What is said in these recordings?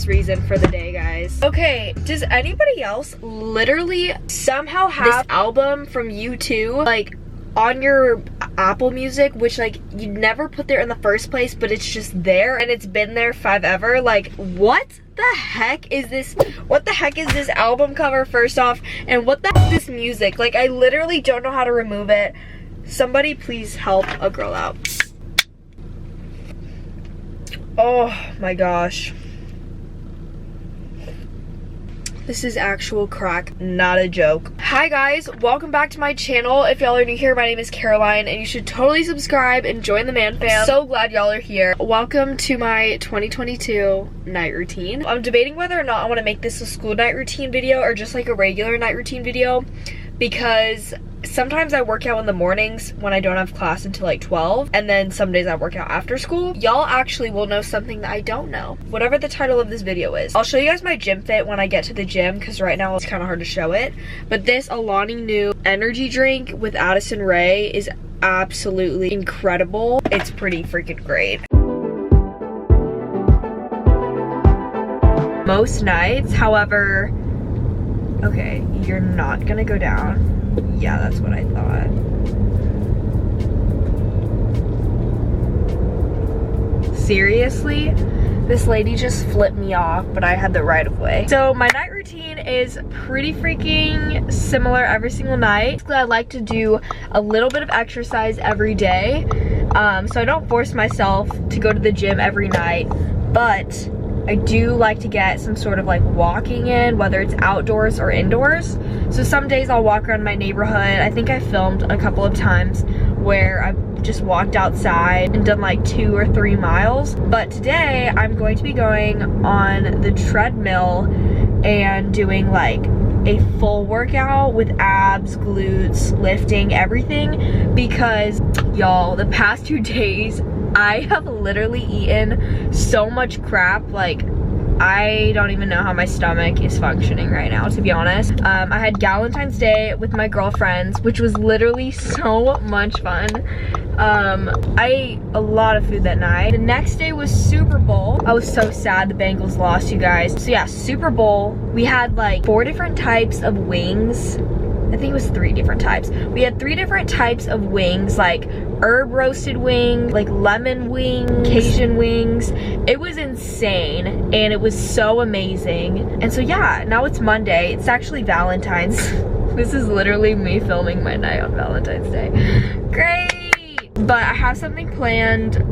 last reason for the day, guys. Okay, does anybody else literally somehow have this album from U2 like on your Apple Music, which like you never put there in the first place, but it's just there and it's been there forever? Like, what the heck is this? What the heck is this album cover, first off? And what the heck is this music? Like, I literally don't know how to remove it. Somebody please help a girl out. Oh my gosh. This is actual crack, not a joke. Hi guys, welcome back to my channel. If y'all are new here, my name is Caroline and you should totally subscribe and join the man fam. So glad y'all are here. Welcome to my 2022 night routine. I'm debating whether or not I want to make this a school night routine video or just like a regular night routine video, because sometimes I work out in the mornings when I don't have class until like 12, and then some days I work out after school. Y'all actually will know something that I don't know, whatever the title of this video is. I'll show you guys my gym fit when I get to the gym, because right now it's kind of hard to show it. But this Alani Nu energy drink with Addison Rae is absolutely incredible. It's pretty freaking great. Most nights, however, okay, you're not gonna go down. Yeah, that's what I thought. Seriously? This lady just flipped me off, but I had the right of way. So my night routine is pretty freaking similar every single night. Basically, I like to do a little bit of exercise every day. So I don't force myself to go to the gym every night, but I do like to get some sort of like walking in, whether it's outdoors or indoors. So some days I'll walk around my neighborhood. I think I filmed a couple of times where I've just walked outside and done like 2 or 3 miles. But today I'm going to be going on the treadmill and doing like a full workout with abs, glutes, lifting, everything, because y'all, the past 2 days I have literally eaten so much crap. Like, I don't even know how my stomach is functioning right now, to be honest. I had Valentine's Day with my girlfriends, which was literally so much fun. I ate a lot of food that night. The next day was Super Bowl. I was so sad the Bengals lost, you guys. So yeah, Super Bowl. We had like 4 different types of wings. I think it was 3 different types. We had 3 different types of wings, like herb roasted wing, like lemon wing, Cajun wings. It was insane and it was so amazing. And so yeah, now it's Monday. It's actually Valentine's. This is literally me filming my night on Valentine's Day. Great! But I have something planned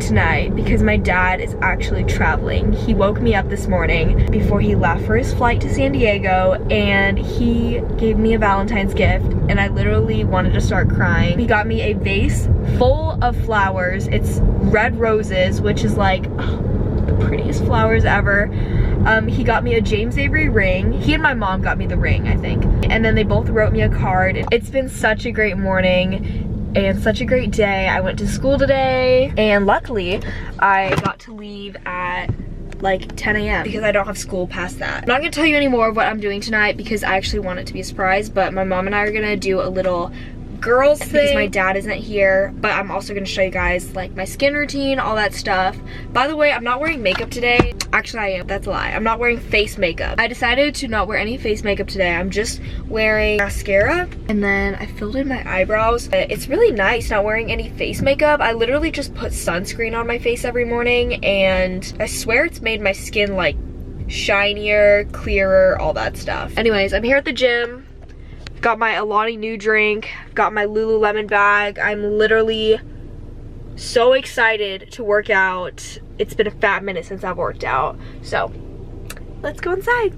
tonight because my dad is actually traveling. He woke me up this morning before he left for his flight to San Diego, and he gave me a Valentine's gift and I literally wanted to start crying. He got me a vase full of flowers. It's red roses, which is like the prettiest flowers ever. He got me a James Avery ring. He and my mom got me the ring, I think. And then they both wrote me a card. It's been such a great morning and such a great day. I went to school today and luckily I got to leave at like 10 a.m. because I don't have school past that. I'm not gonna tell you any more of what I'm doing tonight because I actually want it to be a surprise, but my mom and I are gonna do a little girls thing because my dad isn't here. But I'm also gonna show you guys like my skin routine, all that stuff. By the way, I'm not wearing makeup today. Actually, I am. That's a lie. I'm not wearing face makeup. I decided to not wear any face makeup today. I'm just wearing mascara, and then I filled in my eyebrows. It's really nice not wearing any face makeup. I literally just put sunscreen on my face every morning, and I swear it's made my skin like shinier, clearer, all that stuff. Anyways, I'm here at the gym. Got my Alani Nu drink, got my Lululemon bag. I'm literally so excited to work out. It's been a fat minute since I've worked out. So let's go inside.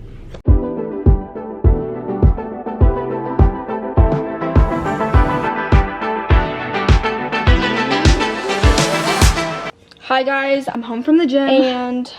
Hi guys, I'm home from the gym and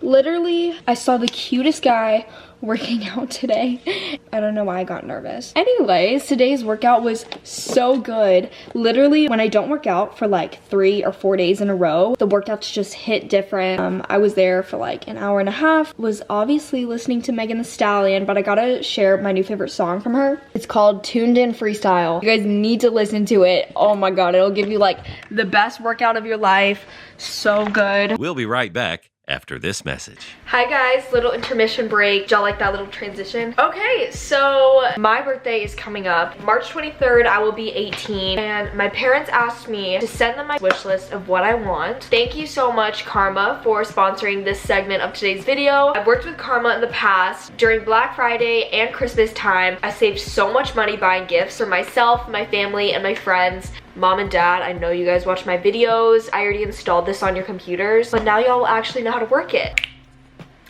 literally I saw the cutest guy working out today. I don't know why I got nervous. Anyways, today's workout was so good. Literally, when I don't work out for like 3 or 4 days in a row, the workouts just hit different. I was there for like an hour and a half. Was obviously listening to Megan Thee Stallion, but I gotta share my new favorite song from her. It's called Tuned In Freestyle. You guys need to listen to it. Oh my god, it'll give you like the best workout of your life. So good. We'll be right back after this message. Hi guys, little intermission break. Y'all like that little transition? Okay, so my birthday is coming up. March 23rd, I will be 18, and my parents asked me to send them my wish list of what I want. Thank you so much, Karma, for sponsoring this segment of today's video. I've worked with Karma in the past. During Black Friday and Christmas time, I saved so much money buying gifts for myself, my family, and my friends. Mom and Dad, I know you guys watch my videos. I already installed this on your computers, but now y'all will actually know how to work it.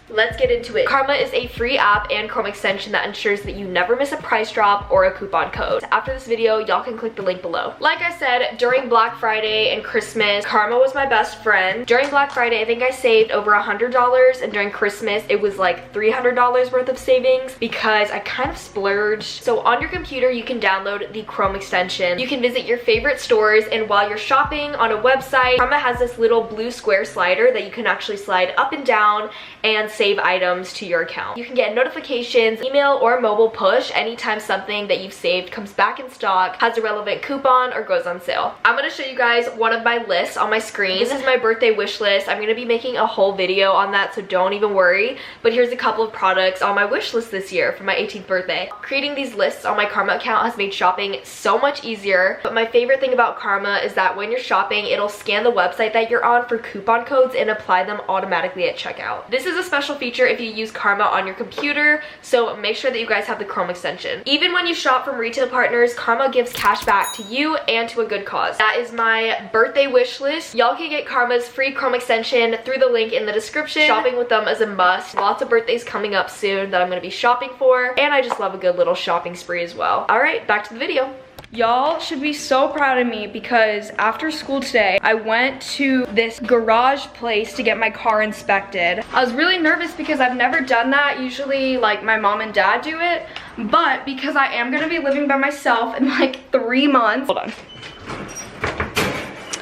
Let's get into it. Karma is a free app and Chrome extension that ensures that you never miss a price drop or a coupon code. After this video, y'all can click the link below. Like I said, during Black Friday and Christmas, Karma was my best friend. During Black Friday, I think I saved over $100, and during Christmas, it was like $300 worth of savings because I kind of splurged. So on your computer, you can download the Chrome extension. You can visit your favorite stores, and while you're shopping on a website, Karma has this little blue square slider that you can actually slide up and down and save items to your account. You can get notifications, email or mobile push anytime something that you've saved comes back in stock, has a relevant coupon, or goes on sale. I'm gonna show you guys one of my lists on my screen. This is my birthday wish list. I'm gonna be making a whole video on that, so don't even worry. But here's a couple of products on my wish list this year for my 18th birthday. Creating these lists on my Karma account has made shopping so much easier. But my favorite thing about Karma is that when you're shopping, it'll scan the website that you're on for coupon codes and apply them automatically at checkout. This is a special feature if you use Karma on your computer, so make sure that you guys have the Chrome extension. Even when you shop from retail partners, Karma gives cash back to you and to a good cause. That is my birthday wish list. Y'all can get Karma's free Chrome extension through the link in the description. Shopping with them is a must. Lots of birthdays coming up soon that I'm gonna be shopping for, and I just love a good little shopping spree as well. All right, back to the video. Y'all should be so proud of me because after school today, I went to this garage place to get my car inspected. I was really nervous because I've never done that. Usually, like, my mom and dad do it. But because I am gonna be living by myself in like 3 months. Hold on.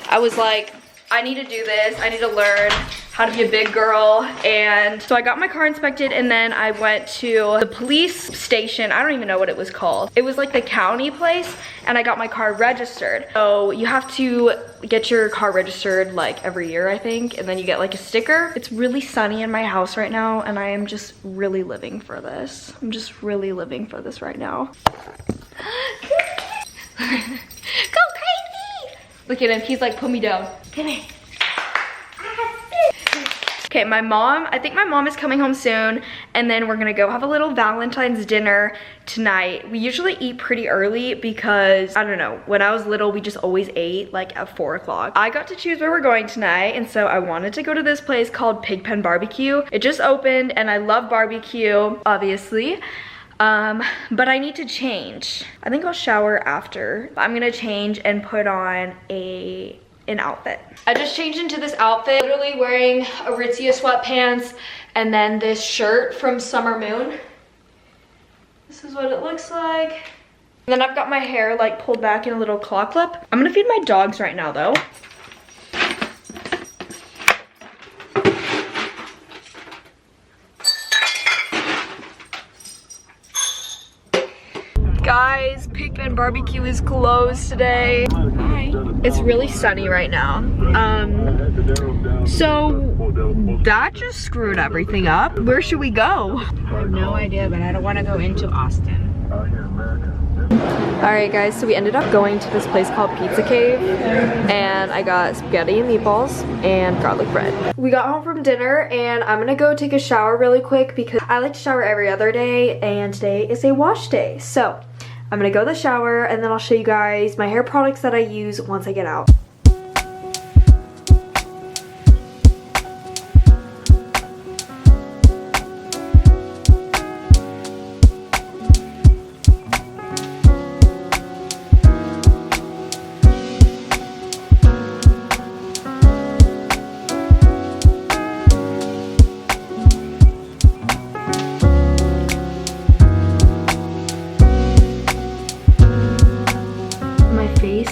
I was like, I need to do this. I need to learn how to be a big girl. And so I got my car inspected, and then I went to the police station. I don't even know what it was called. It was like the county place, and I got my car registered. So you have to get your car registered like every year, I think, and then you get like a sticker. It's really sunny in my house right now, and I am just really living for this. I'm just really living for this right now. Go crazy! Look at him, he's like, put me down. Come here. Okay, I think my mom is coming home soon, and then we're gonna go have a little Valentine's dinner tonight. We usually eat pretty early because, I don't know, when I was little, we just always ate like at 4 o'clock. I got to choose where we're going tonight, and so I wanted to go to this place called Pigpen Barbecue. It just opened, and I love barbecue, obviously. But I need to change. I think I'll shower after. I'm gonna change and put on an outfit. I just changed into this outfit, literally wearing Aritzia sweatpants and then this shirt from Summer Moon. This is what it looks like. And then I've got my hair like pulled back in a little claw clip. I'm gonna feed my dogs right now though. Guys, Pigpen Barbecue is closed today. Hi. It's really sunny right now. So that just screwed everything up. Where should we go? I have no idea, but I don't want to go into Austin. Alright guys, so we ended up going to this place called Pizza Cave, and I got spaghetti and meatballs and garlic bread. We got home from dinner, and I'm gonna go take a shower really quick because I like to shower every other day, and today is a wash day. So I'm gonna go to the shower, and then I'll show you guys my hair products that I use once I get out.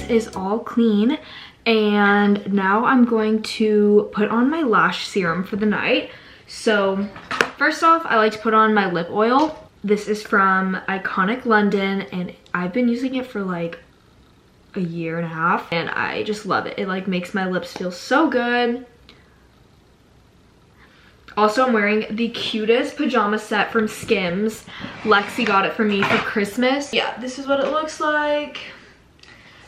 Is all clean, and now I'm going to put on my lash serum for the night. So first off, I like to put on my lip oil. This is from Iconic London, and I've been using it for like a year and a half, and I just love it. It like makes my lips feel so good. Also, I'm wearing the cutest pajama set from Skims. Lexi got it for me for Christmas. Yeah, this is what it looks like.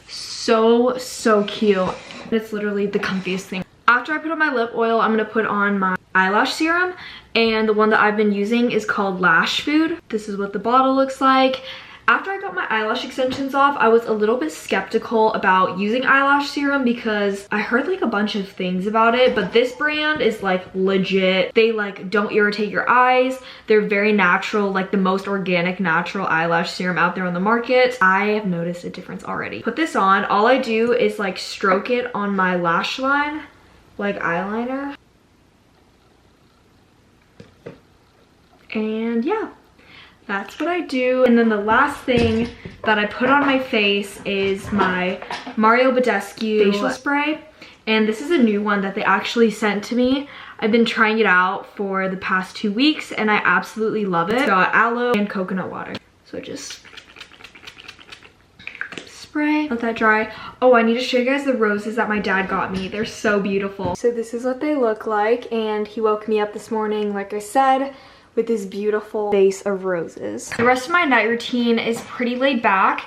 So cute. It's literally the comfiest thing. After I put on my lip oil, I'm gonna put on my eyelash serum, and the one that I've been using is called Lash Food. This is what the bottle looks like. After I got my eyelash extensions off, I was a little bit skeptical about using eyelash serum because I heard like a bunch of things about it, but this brand is like legit. They like don't irritate your eyes. They're very natural, like the most organic natural eyelash serum out there on the market. I have noticed a difference already. Put this on, all I do is like stroke it on my lash line like eyeliner. And yeah, that's what I do. And then the last thing that I put on my face is my Mario Badescu facial spray. And this is a new one that they actually sent to me. I've been trying it out for the past 2 weeks and I absolutely love it. It's got aloe and coconut water. So just spray, let that dry. Oh, I need to show you guys the roses that my dad got me. They're so beautiful. So this is what they look like, and he woke me up this morning, like I said, with this beautiful vase of roses. The rest of my night routine is pretty laid back.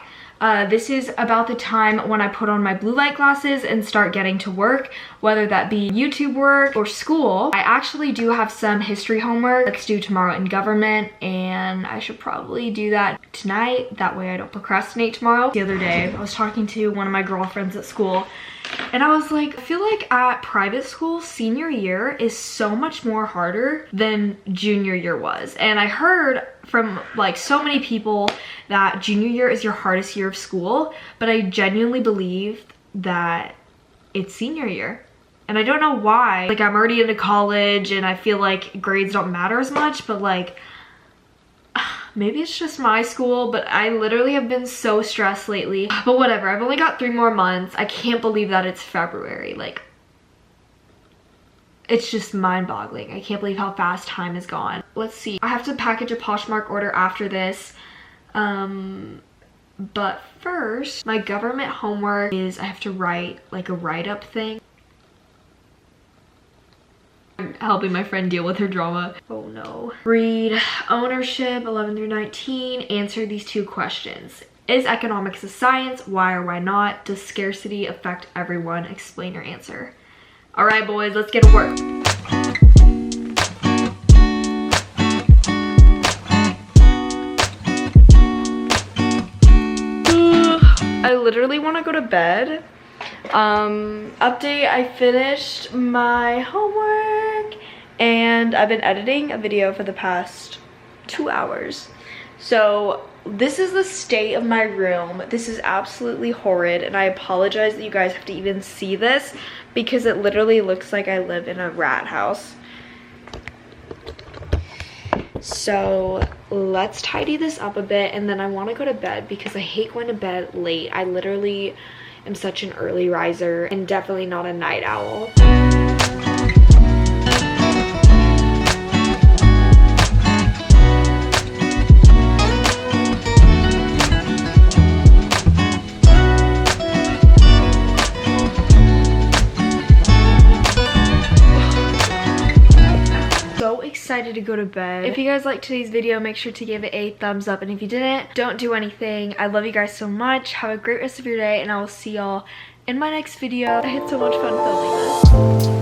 This is about the time when I put on my blue light glasses and start getting to work, whether that be YouTube work or school. I actually do have some history homework that's due tomorrow in government, and I should probably do that tonight. That way I don't procrastinate tomorrow. The other day, I was talking to one of my girlfriends at school, and I was like, I feel like at private school, senior year is so much more harder than junior year was. And I heard from like so many people that junior year is your hardest year of school, but I genuinely believe that it's senior year. And I don't know why. Like, I'm already into college and I feel like grades don't matter as much, but like, maybe it's just my school, but I literally have been so stressed lately. But whatever, I've only got 3 more months. I can't believe that it's February. Like, it's just mind-boggling. I can't believe how fast time is gone. Let's see. I have to package a Poshmark order after this. But first, my government homework is I have to write like a write-up thing. I'm helping my friend deal with her drama. Oh no. Read ownership 11 through 19. Answer these 2 questions. Is economics a science? Why or why not? Does scarcity affect everyone? Explain your answer. All right, boys, let's get to work. I literally want to go to bed. Update, I finished my homework and I've been editing a video for the past 2 hours. So this is the state of my room. This is absolutely horrid, and I apologize that you guys have to even see this because it literally looks like I live in a rat house. So let's tidy this up a bit, and then I want to go to bed because I hate going to bed late. I literally am such an early riser and definitely not a night owl. Excited to go to bed. If you guys liked today's video, make sure to give it a thumbs up, and if you didn't, don't do anything. I love you guys so much. Have a great rest of your day, and I will see y'all in my next video. I had so much fun filming this.